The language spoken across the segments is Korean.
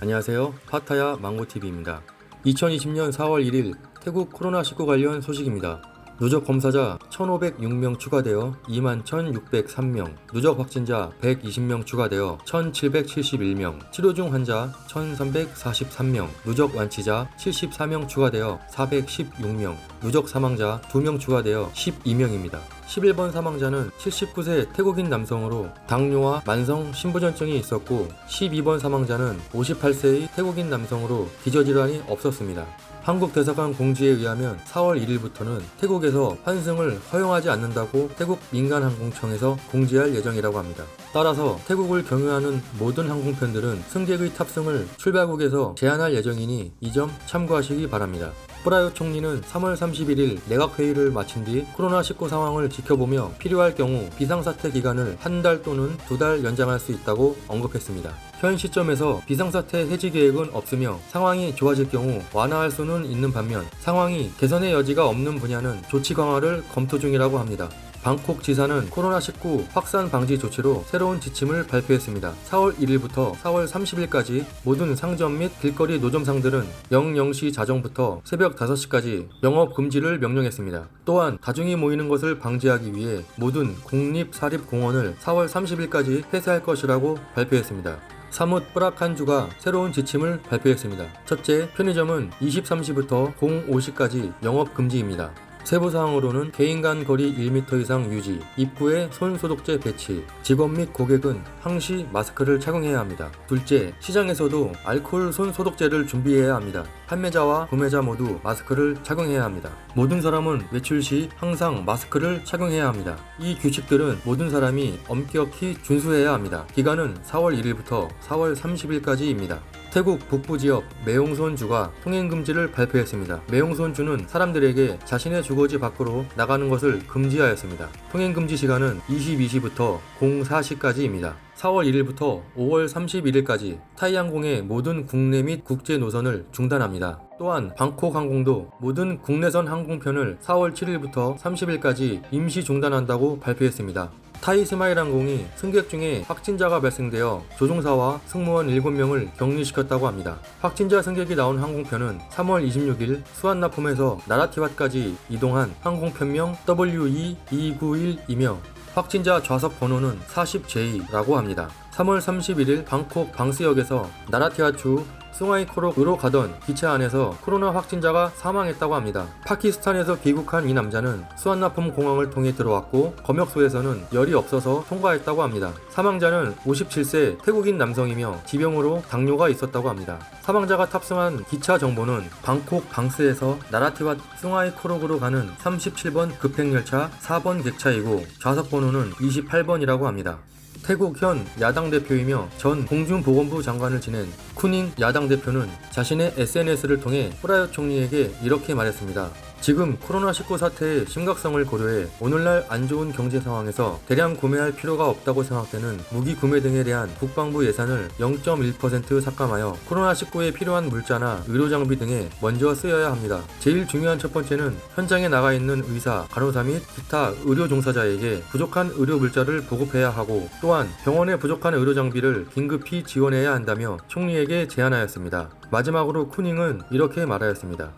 안녕하세요. 파타야 망고TV입니다. 2020년 4월 1일 태국 코로나19 관련 소식입니다. 누적 검사자 1,506명 추가되어 21,603명, 누적 확진자 120명 추가되어 1,771명, 치료 중 환자 1,343명, 누적 완치자 74명 추가되어 416명, 누적 사망자 2명 추가되어 12명입니다. 11번 사망자는 79세 태국인 남성으로 당뇨와 만성 신부전증이 있었고 12번 사망자는 58세의 태국인 남성으로 기저질환이 없었습니다. 한국 대사관 공지에 의하면 4월 1일부터는 태국에서 환승을 허용하지 않는다고 태국 민간항공청에서 공지할 예정이라고 합니다. 따라서 태국을 경유하는 모든 항공편들은 승객의 탑승을 출발국에서 제한할 예정이니 이 점 참고하시기 바랍니다. 프라윕 총리는 3월 31일 내각회의를 마친 뒤 코로나19 상황을 지켜보며 필요할 경우 비상사태 기간을 한 달 또는 2달 연장할 수 있다고 언급했습니다. 현 시점에서 비상사태 해지 계획은 없으며 상황이 좋아질 경우 완화할 수는 있는 반면 상황이 개선의 여지가 없는 분야는 조치 강화를 검토 중이라고 합니다. 방콕 지사는 코로나19 확산 방지 조치로 새로운 지침을 발표했습니다. 4월 1일부터 4월 30일까지 모든 상점 및 길거리 노점상들은 00시 자정부터 새벽 5시까지 영업 금지를 명령했습니다. 또한 다중이 모이는 것을 방지하기 위해 모든 국립사립공원을 4월 30일까지 폐쇄할 것이라고 발표했습니다. 사뭇 뿌락한 주가 새로운 지침을 발표했습니다. 첫째, 편의점은 23시부터 05시까지 영업 금지입니다. 세부사항으로는 개인 간 거리 1m 이상 유지, 입구에 손소독제 배치, 직원 및 고객은 항시 마스크를 착용해야 합니다. 둘째, 시장에서도 알코올 손소독제를 준비해야 합니다. 판매자와 구매자 모두 마스크를 착용해야 합니다. 모든 사람은 외출 시 항상 마스크를 착용해야 합니다. 이 규칙들은 모든 사람이 엄격히 준수해야 합니다. 기간은 4월 1일부터 4월 30일까지입니다. 태국 북부지역 매용손주가 통행금지를 발표했습니다. 매용손주는 사람들에게 자신의 주거지 밖으로 나가는 것을 금지하였습니다. 통행금지 시간은 22시부터 04시까지입니다. 4월 1일부터 5월 31일까지 타이항공의 모든 국내 및 국제 노선을 중단합니다. 또한 방콕 항공도 모든 국내선 항공편을 4월 7일부터 30일까지 임시 중단한다고 발표했습니다. 타이스마일 항공이 승객 중에 확진자가 발생되어 조종사와 승무원 7명을 격리시켰다고 합니다. 확진자 승객이 나온 항공편은 3월 26일 수완나폼에서 나라티왓까지 이동한 항공편명 WE291이며 확진자 좌석 번호는 40J라고 합니다. 3월 31일 방콕 방스역에서 나라티와주 숭아이코록으로 가던 기차 안에서 코로나 확진자가 사망했다고 합니다. 파키스탄에서 귀국한 이 남자는 수완나폼 공항을 통해 들어왔고 검역소에서는 열이 없어서 통과했다고 합니다. 사망자는 57세 태국인 남성이며 지병으로 당뇨가 있었다고 합니다. 사망자가 탑승한 기차 정보는 방콕 방스에서 나라티왓 숭아이코록으로 가는 37번 급행열차 4번 객차이고 좌석 번호는 28번이라고 합니다. 태국 현 야당 대표이며 전 공중보건부 장관을 지낸 쿠닝 야당 대표는 자신의 SNS를 통해 프라윕 총리에게 이렇게 말했습니다. 지금 코로나19 사태의 심각성을 고려해 오늘날 안 좋은 경제 상황에서 대량 구매할 필요가 없다고 생각되는 무기 구매 등에 대한 국방부 예산을 0.1% 삭감하여 코로나19에 필요한 물자나 의료장비 등에 먼저 쓰여야 합니다. 제일 중요한 첫 번째는 현장에 나가 있는 의사, 간호사 및 기타 의료 종사자에게 부족한 의료 물자를 보급해야 하고 또한 병원에 부족한 의료장비를 긴급히 지원해야 한다며 총리에게 제안하였습니다. 마지막으로 쿠닝은 이렇게 말하였습니다.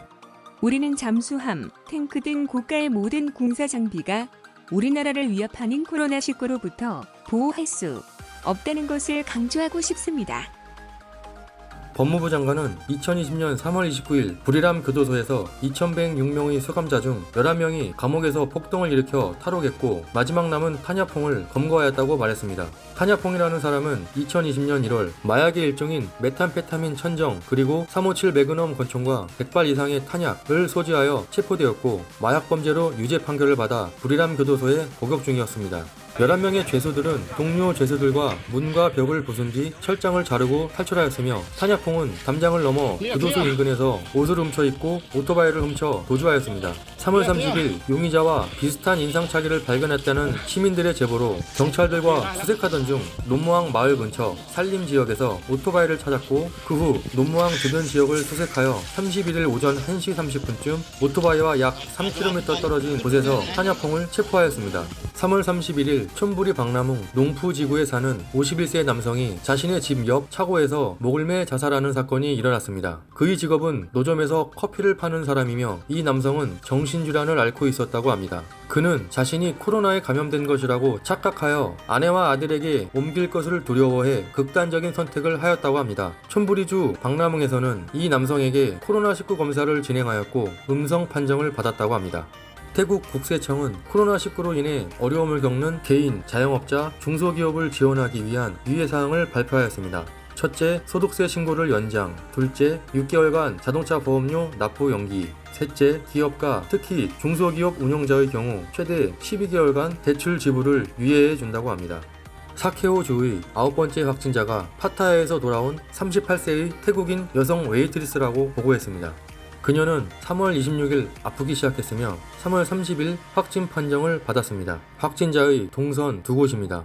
우리는 잠수함, 탱크 등 고가의 모든 군사 장비가 우리나라를 위협하는 코로나19로부터 보호할 수 없다는 것을 강조하고 싶습니다. 법무부 장관은 2020년 3월 29일 부리람 교도소에서 2,106명의 수감자 중 11명이 감옥에서 폭동을 일으켜 탈옥했고 마지막 남은 타냐퐁을 검거하였다고 말했습니다. 타냐퐁이라는 사람은 2020년 1월 마약의 일종인 메탄페타민 천정 그리고 357 매그넘 권총과 100발 이상의 탄약을 소지하여 체포되었고 마약범죄로 유죄 판결을 받아 부리람 교도소에 복역 중이었습니다. 11명의 죄수들은 동료 죄수들과 문과 벽을 부순 뒤 철장을 자르고 탈출하였으며 타냐퐁은 담장을 넘어 교도소 인근에서 옷을 훔쳐 입고 오토바이를 훔쳐 도주하였습니다. 3월 30일 용의자와 비슷한 인상착의를 발견했다는 시민들의 제보로 경찰들과 수색하던 중 논무항 마을 근처 산림 지역에서 오토바이를 찾았고 그 후 논무항 주변 지역을 수색하여 31일 오전 1시 30분쯤 오토바이와 약 3km 떨어진 곳에서 타냐퐁을 체포하였습니다. 3월 31일 촌부리 박람웅 농푸지구에 사는 51세 남성이 자신의 집 옆 차고에서 목을 매 자살하는 사건이 일어났습니다. 그의 직업은 노점에서 커피를 파는 사람이며 이 남성은 정신질환을 앓고 있었다고 합니다. 그는 자신이 코로나에 감염된 것이라고 착각하여 아내와 아들에게 옮길 것을 두려워해 극단적인 선택을 하였다고 합니다. 촌부리주 박람웅에서는 이 남성에게 코로나19 검사를 진행하였고 음성 판정을 받았다고 합니다. 태국 국세청은 코로나19로 인해 어려움을 겪는 개인, 자영업자, 중소기업을 지원하기 위한 유예사항을 발표하였습니다. 첫째, 소득세 신고를 연장. 둘째, 6개월간 자동차 보험료 납부 연기. 셋째, 기업가, 특히 중소기업 운영자의 경우 최대 12개월간 대출 지불을 유예해 준다고 합니다. 사케오 주의 9번째 확진자가 파타야에서 돌아온 38세의 태국인 여성 웨이트리스라고 보고했습니다. 그녀는 3월 26일 아프기 시작했으며 3월 30일 확진 판정을 받았습니다. 확진자의 동선 두 곳입니다.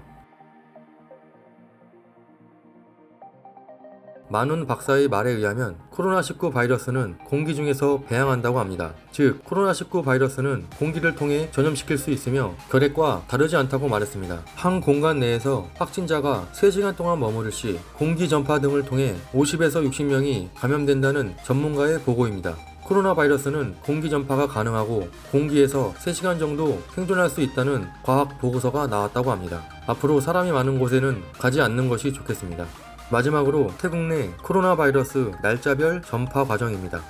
만운 박사의 말에 의하면 코로나19 바이러스는 공기 중에서 배양한다고 합니다. 즉, 코로나19 바이러스는 공기를 통해 전염시킬 수 있으며 결핵과 다르지 않다고 말했습니다. 한 공간 내에서 확진자가 3시간 동안 머무를 시 공기 전파 등을 통해 50에서 60명이 감염된다는 전문가의 보고입니다. 코로나 바이러스는 공기 전파가 가능하고 공기에서 3시간 정도 생존할 수 있다는 과학 보고서가 나왔다고 합니다. 앞으로 사람이 많은 곳에는 가지 않는 것이 좋겠습니다. 마지막으로 태국 내 코로나 바이러스 날짜별 전파 과정입니다.